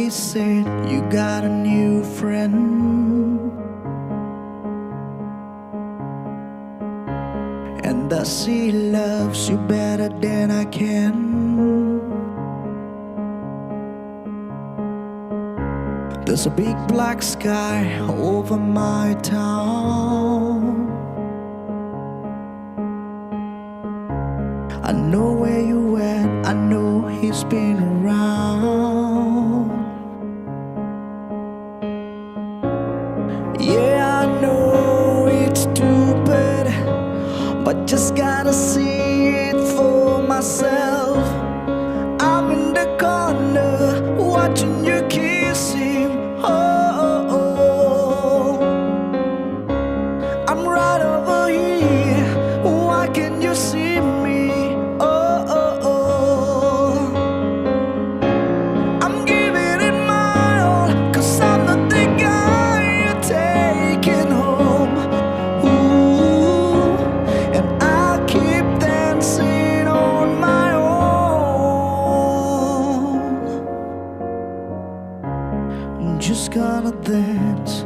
They said you got a new friend, and that she loves you better than I can. There's a big black sky over my town. I know where you went, I know he's been around. Yeah, I know it's stupid, but just gotta see it for myself. I'm in the corner watching you kiss him. Oh, oh, oh. I'm right over here, why can't you see me? Just gonna dance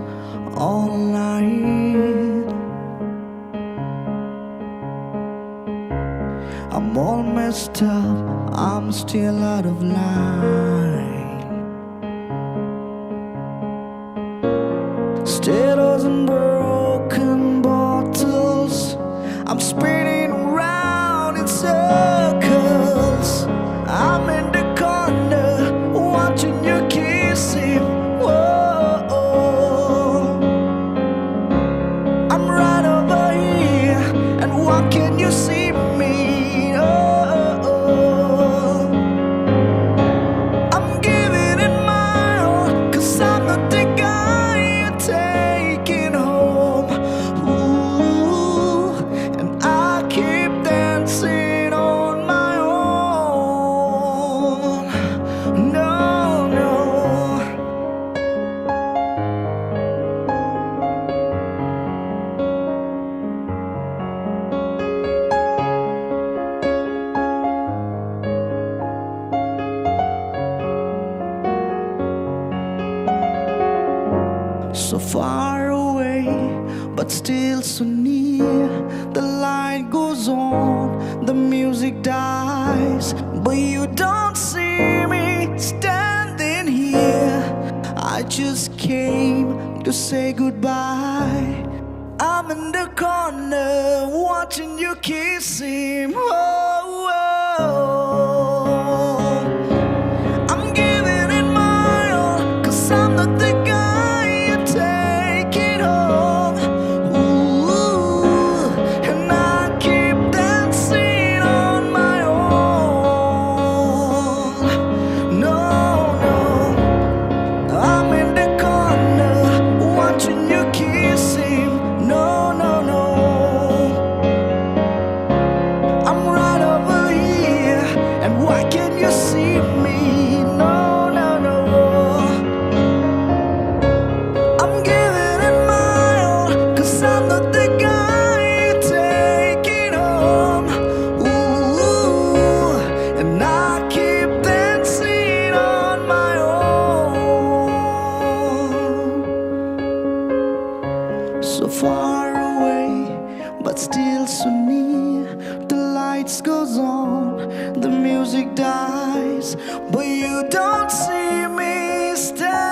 all night. I'm all messed up, I'm still out of line. Stilettos and broken bottles, I'm spinning around in circles. I'm in the corner watching you kiss him. Can you see me? Oh, oh. I'm giving it my all, 'cause I'm not the guy you're taking home. Ooh, and I keep dancing on my own. No, no. So far away, but still so near. The light goes on, the music dies, but you don't see me standing here. I just came to say goodbye. I'm in the corner watching you kiss him. Oh, oh. I'm giving it my all, 'cause I'm not the guy so far away, but still so near. The lights goes on, the music dies, but you don't see me stand.